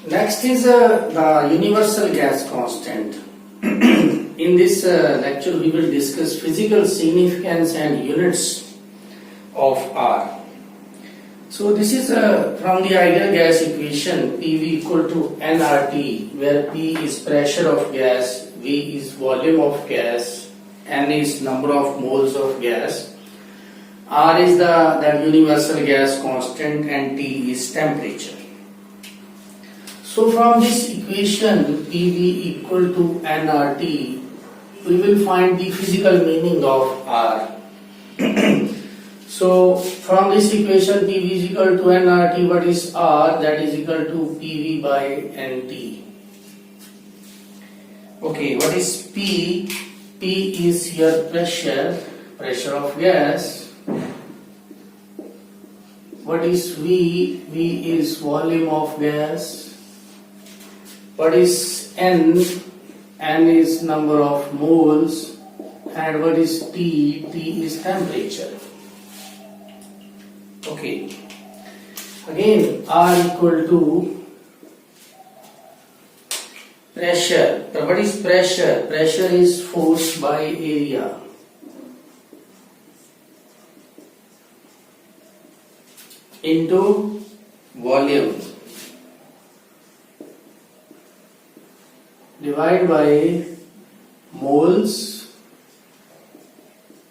Next is the universal gas constant. In this lecture, we will discuss physical significance and units of R. So this is from the ideal gas equation PV equal to nRT, where P is pressure of gas, V is volume of gas, N is number of moles of gas, R is the universal gas constant, and T is temperature. So from this equation PV equal to nRT, we will find the physical meaning of R. So from this equation PV is equal to nRT, what is R? That is equal to PV by NT. Okay, what is P? P is here pressure of gas. What is V? V is volume of gas. What is N? N is number of moles. And what is T? T is temperature. Okay. Again, R equal to pressure. What is pressure? Pressure is force by area. Into volume. Divide by moles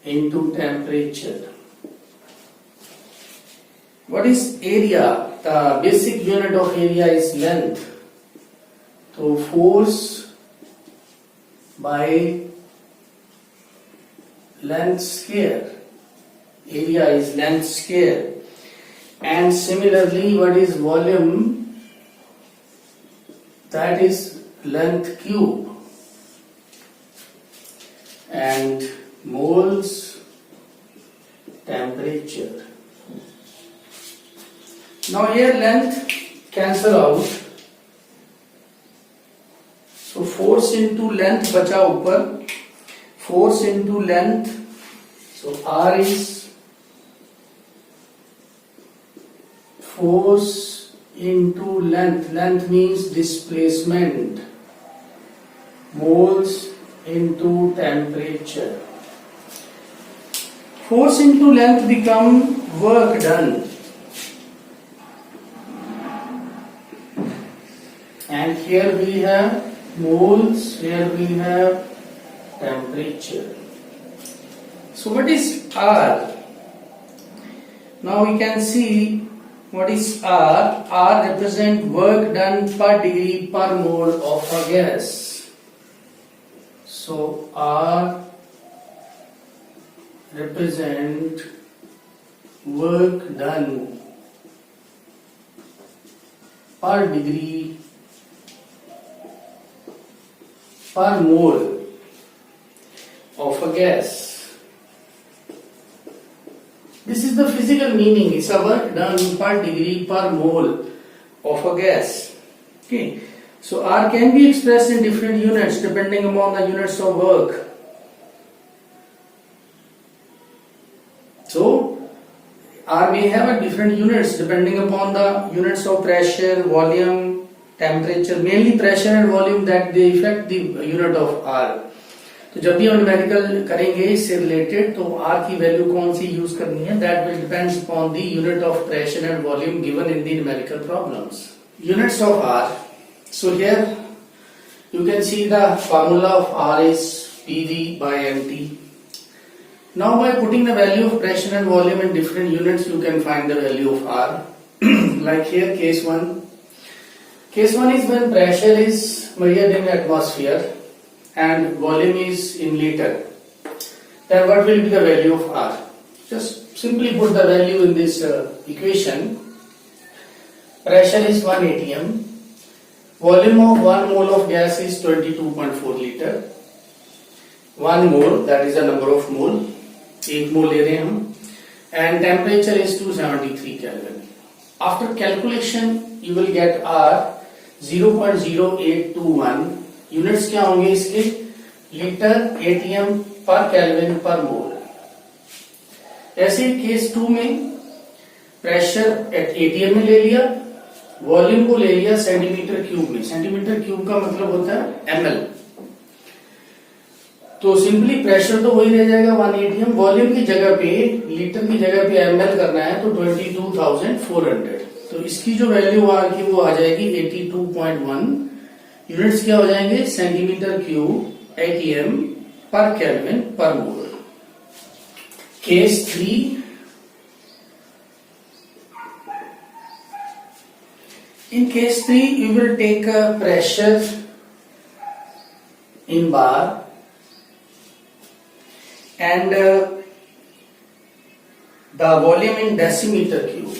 into temperature. What is area? The basic unit of area is length. So force by length square. Area is length square. And similarly, what is volume? That is length cube. And moles, temperature. Now here length cancel out. So force into length bacha upar. Force into length. So R is force into length. Length means displacement. Moles into temperature. Force into length become work done. And here we have moles, here we have temperature. So what is R? Now we can see what is R. R represents work done per degree per mole of a gas. So R represent work done per degree per mole of a gas. This is the physical meaning. It's a work done per degree per mole of a gas. Okay. So R can be expressed in different units depending upon the units of work. So R may have a different units depending upon the units of pressure, volume, temperature. Mainly pressure and volume that they affect the unit of R. तो जब भी हम numerical करेंगे इससे related तो R की value कौन सी use करनी है, that will depends upon the unit of pressure and volume given in the numerical problems. Units of R. So here you can see the formula of R is PV by NT. Now by putting the value of pressure and volume in different units you can find the value of R. Like here case 1. Case 1 is when pressure is measured in atmosphere and volume is in liter. Then what will be the value of R? Just simply put the value in this equation. Pressure is 1 atm. Volume of 1 mole of gas is 22.4 liter. 1 mole, that is the number of mole. 1 mole ले रहे हैं हम. And temperature is 273 Kelvin. After calculation, you will get R 0.0821. Units क्या होंगे इसके? Litre ATM पर kelvin पर मोल. ऐसे केस 2 में प्रेशर एटीएम में ले लिया, वॉल्यूम को ले लिया सेंटीमीटर क्यूब में। सेंटीमीटर क्यूब का मतलब होता है ml। तो सिंपली प्रेशर तो वही रह जाएगा 180। हम वॉल्यूम की जगह पे, लीटर की जगह पे ml करना है तो 22,400। तो इसकी जो वैल्यू आर की वो आ जाएगी 82.1। यूनिट्स क्या हो जाएंगे, सेंटीमीटर क्यूब atm पर केल्विन पर mole. Case 3, in case 3 you will take a pressure in bar and the volume in decimeter cube.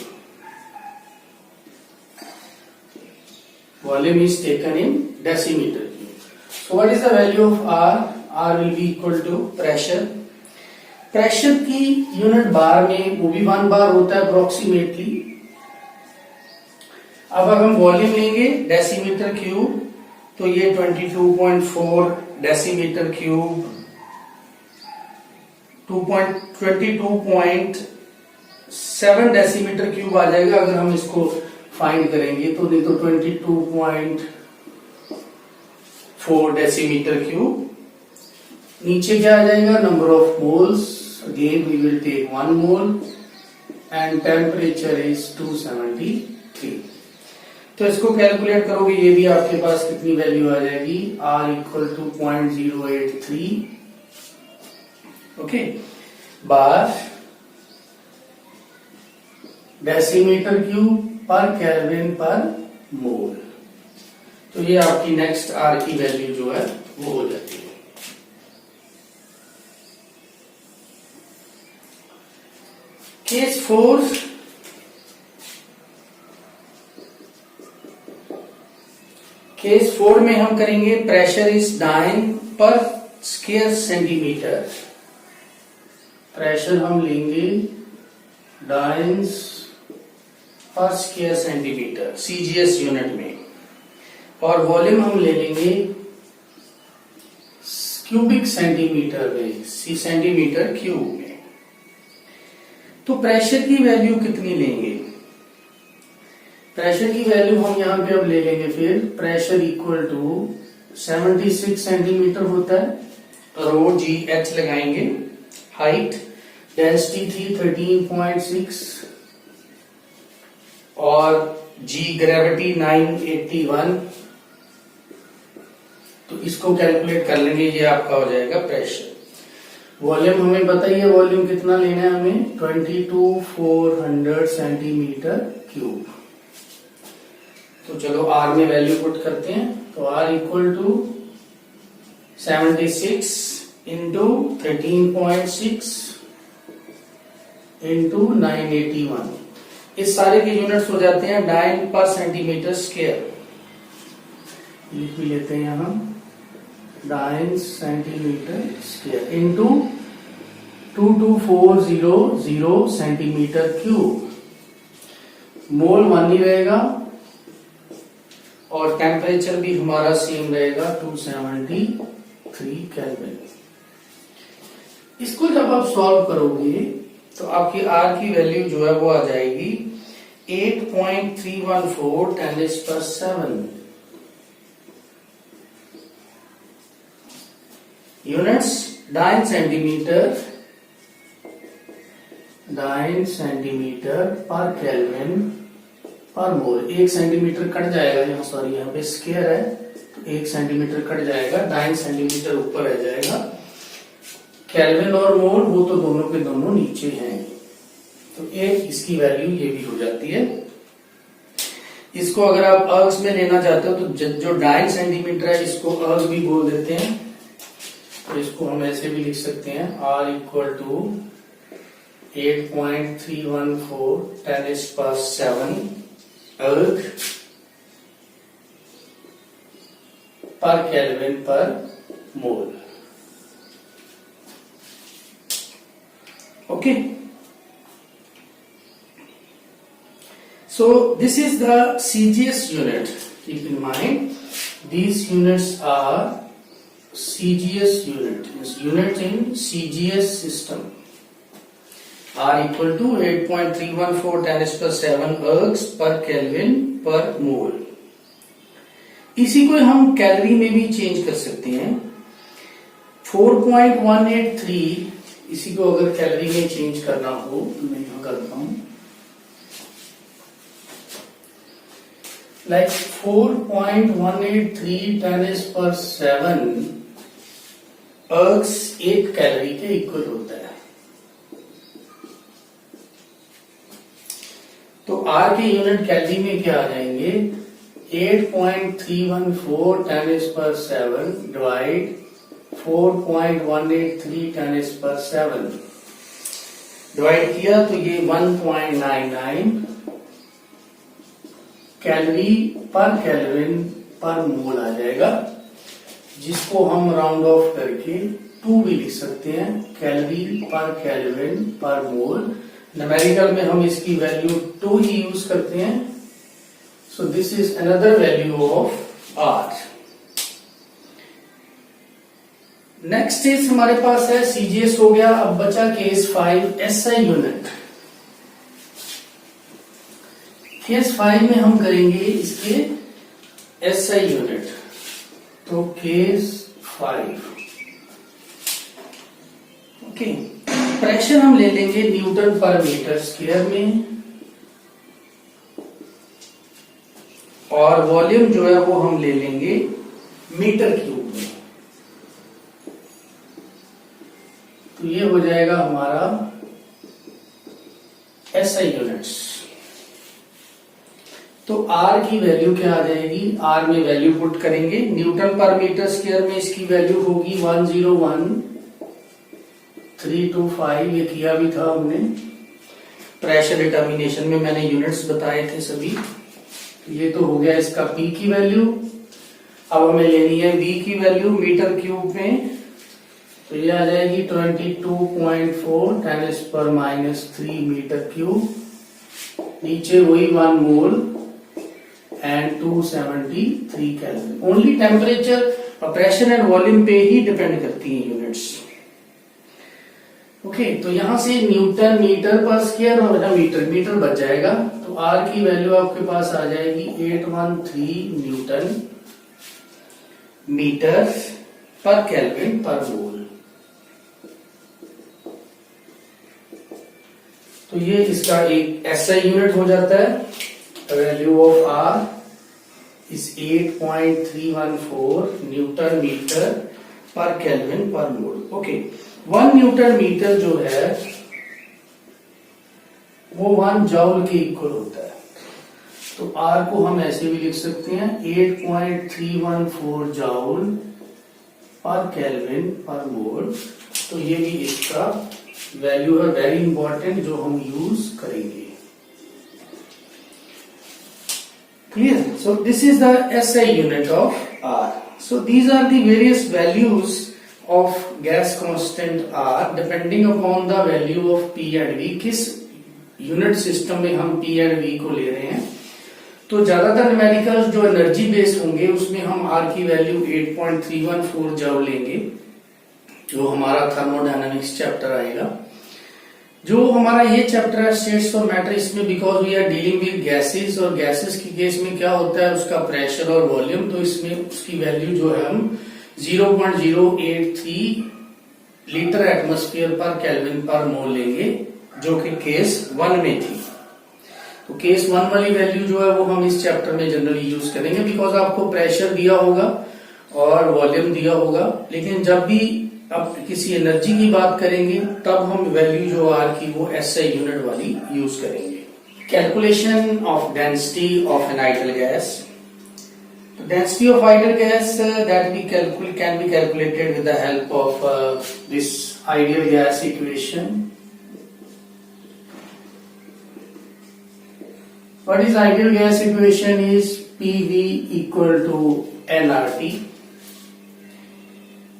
Volume is taken in decimeter cube. So what is the value of R? R will be equal to pressure. Pressure की unit बार में वो भी 1 बार होता है approximately. अब अगर हम volume लेंगे डेसीमीटर क्यूब तो ये 22.4 डेसीमीटर क्यूब 22.7 डेसीमीटर क्यूब आ जाएगा अगर हम इसको फाइंड करेंगे तो नहीं तो 22.4 डेसीमीटर क्यूब। नीचे क्या आ जाएगा, number of moles, again we will take 1 mole and temperature is 273। तो इसको कैलकुलेट करोगे ये भी आपके पास कितनी वैल्यू आ जाएगी, R equal to 0.083 okay bar decimetre cube per kelvin पर मोल। तो ये आपकी नेक्स्ट R की वैल्यू जो है वो हो जाती है। केस 4, केस 4 में हम करेंगे प्रेशर इज डाइन पर स्क्वायर सेंटीमीटर। प्रेशर हम लेंगे डाइन्स पर स्क्वायर सेंटीमीटर सीजीएस यूनिट में, और वॉल्यूम हम ले लेंगे क्यूबिक सेंटीमीटर में, सेंटीमीटर क्यूब में। तो प्रेशर की वैल्यू कितनी लेंगे, प्रेशर की वैल्यू हम यहां पे अब ले लेंगे फिर प्रेशर इक्वल टू 76 सेंटीमीटर होता है, रो जी एच लगाएंगे, हाइट डेंसिटी थी 13.6 और जी ग्रेविटी 981। तो इसको कैलकुलेट कर लेंगे, ये आपका हो जाएगा प्रेशर। वॉल्यूम हमें पता ही है, वॉल्यूम कितना लेना है हमें 22,400 सेंटीमीटर क्यूब। तो चलो R में वैल्यू पुट करते हैं, तो R equal to 76 into 13.6 into 981। इस सारे के यूनिट्स हो जाते हैं डाइन पर सेंटीमीटर स्क्वायर। लिख भी लेते हैं यहां dyne centimetre square into 22400 centimetre cube. Mole 1 ही रहेगा और टेम्परेचर भी हमारा सेम रहेगा 273 केल्विन। इसको जब आप सॉल्व करोगे तो आपकी R की वैल्यू जो है वो आ जाएगी 8.314 10⁻⁷ यूनिट्स डाइन सेंटीमीटर पर केल्विन पर मोल। 1 सेंटीमीटर कट जाएगा यहाँ, सॉरी यहाँ पे स्क्वायर है तो 1 सेंटीमीटर कट जाएगा, डाइन सेंटीमीटर ऊपर रह जाएगा। केल्विन और मोल वो तो दोनों के दोनों नीचे हैं, तो एक इसकी वैल्यू ये भी हो जाती है। इसको अगर आप अर्ग्स में लेना चाहते हो तो जो डाइन सेंटीमीटर है इसको अर्ग भी बोल देते हैं, तो इसको हम ऐसे भी लिख सकते हैं R इक्वल टू 8.314 10⁻⁷ अर्ग पर केल्विन पर मोल। Okay, so this is the CGS unit. Keep in mind these units are CGS unit, is unit in CGS system. R equal to 8.314 10⁻⁷ ergs per Kelvin per mole। इसी को हम calorie में भी change कर सकते हैं। 4.183 इसी को अगर कैलोरी में चेंज करना हो तो मैं यहां करता हूं, लाइक 4.183 10⁻⁷ ergs एक कैलोरी के इक्वल होता है। तो R के यूनिट कैलोरी में क्या आ जाएंगे, 8.314 10⁻⁷ डिवाइड 4.183 10⁻⁷ डिवाइड किया तो ये 1.99 कैलोरी पर केल्विन पर मोल आ जाएगा, जिसको हम राउंड ऑफ करके 2 भी लिख सकते हैं, कैलोरी पर केल्विन पर मोल। न्यूमेरिकल में हम इसकी वैल्यू 2 ही यूज करते हैं। So this is another value of R। Next case हमारे पास है CGS हो गया। अब बचा केस 5 SI यूनिट। केस 5 में हम करेंगे इसके SI यूनिट। तो केस 5 ओके, प्रेशर हम ले लेंगे न्यूटन पर मीटर स्क्वायर में, और वॉल्यूम जो है वो हम ले लेंगे मीटर क्यूब में। तो ये हो जाएगा हमारा SI यूनिट्स। तो R की वैल्यू क्या आ जाएगी, R में वैल्यू पुट करेंगे, न्यूटन पर मीटर स्क्वायर में इसकी वैल्यू होगी 101,325। ये किया भी था हमने, प्रेशर डिटर्मिनेशन में मैंने यूनिट्स बताए थे सभी। ये तो हो गया इसका P की वैल्यू। अब हमें लेनी है V की वैल्यू मीटर क्यूब में। तो ये आ जाएगी 22.4 10⁻³ मीटर क्यूब। नीचे वही 1 mole and 273 calorie. Only temperature और प्रेशर एंड वॉल्यूम पे ही डिपेंड करती हैं यूनिट्स। ओके, तो यहां से न्यूटन मीटर पर स्क्वायर और मीटर बच जाएगा। तो R की वैल्यू आपके पास आ जाएगी 813 न्यूटन मीटर पर केल्विन पर मोल। तो ये इसका एक SI यूनिट हो जाता है। Value of R is 8.314 newton metre per kelvin पर मोल। ओके, 1 न्यूटन मीटर जो है वो 1 जॉउल के इक्वल होता है। तो R को हम ऐसे भी लिख सकते हैं 8.314 जॉउल पर केल्विन पर मोल। तो ये भी इसका वैल्यू है, वेरी इंपॉर्टेंट, जो हम यूज करेंगे। Clear? So this is the SI unit of R. So these are the various values of gas constant R depending upon the value of P and V। किस unit system में हम P and V को ले रहे हैं। तो ज्यादातर numericals जो एनर्जी बेस्ड होंगे उसमें हम R की वैल्यू 8.314 जॉउल लेंगे, जो हमारा थर्मोडायनामिक्स चैप्टर आएगा। जो हमारा ये चैप्टर है स्टेट्स ऑफ मैटर, इसमें because we are dealing with gases, और गैसेस की केस में क्या होता है उसका प्रेशर और वॉल्यूम। तो इसमें उसकी वैल्यू जो है हम 0.083 लीटर एटमॉस्फेयर पर केल्विन पर मोल लेंगे, जो कि केस 1 में थी। तो केस 1 वाली वैल्यू जो है वो हम इस चैप्टर में जनरली यूज करेंगे, बिकॉज आपको प्रेशर दिया होगा और वॉल्यूम दिया होगा। लेकिन जब भी अब किसी एनर्जी की बात करेंगे तब हम वैल्यू जो R की वो SI यूनिट वाली यूज करेंगे। Calculation of density of an ideal gas. Density of ideal gas that we can be calculated with the help of this ideal gas equation. What is ideal gas equation is PV equal to nRT,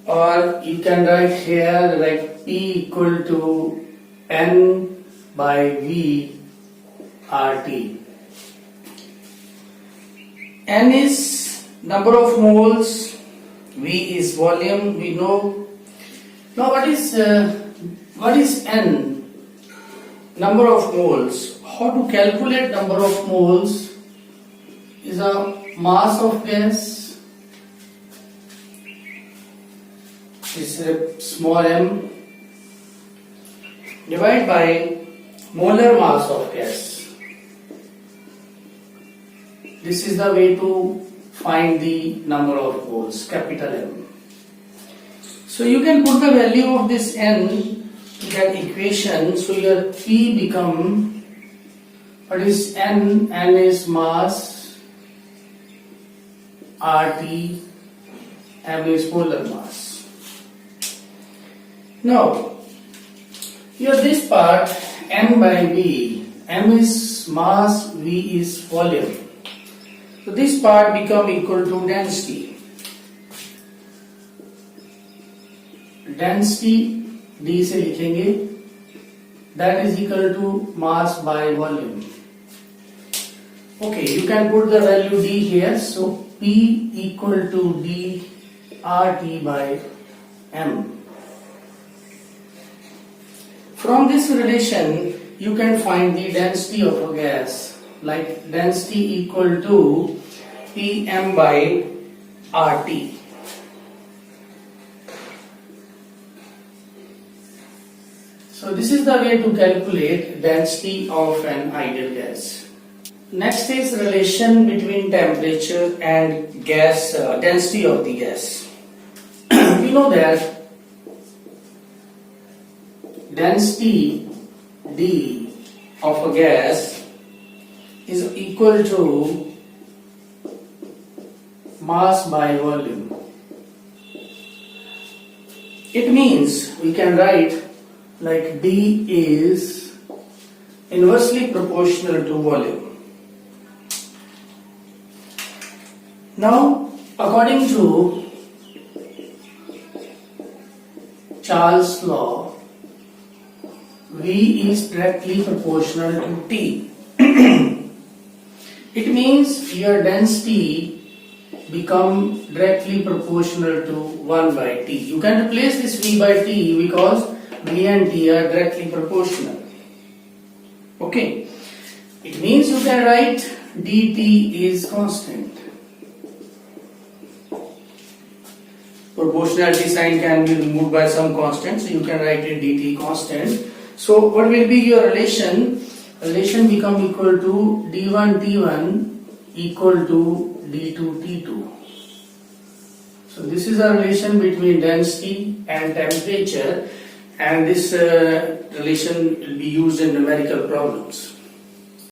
or you can write here like P equal to N by V RT. N is number of moles, V is volume, we know. Now what is N? number of moles. How to calculate number of moles is a mass of gas is a small m divided by molar mass of gas. This is the way to find the number of moles, capital M. So you can put the value of this n in that equation. So your P become, what is n? N is mass, RT, M is molar mass. Now, here this part M by V, M is mass, V is volume. So this part become equal to density. Density D से लिखेंगे, that is equal to mass by volume. Okay, you can put the value D here. So P equal to D RT by M. From this relation, you can find the density of a gas, like density equal to Pm by RT. So this is the way to calculate density of an ideal gas. Next is relation between temperature and gas, density of the gas. We know that density D of a gas is equal to mass by volume. It means we can write like D is inversely proportional to volume. Now, according to Charles' law, V is directly proportional to T. It means your density become directly proportional to 1 by T. You can replace this V by T because V and T are directly proportional. Okay. It means you can write dt is constant. Proportionality sign can be removed by some constant, so you can write it dt constant. So what will be your relation? Relation become equal to d1 t1 equal to d2 t2. So this is a relation between density and temperature, and this relation will be used in numerical problems.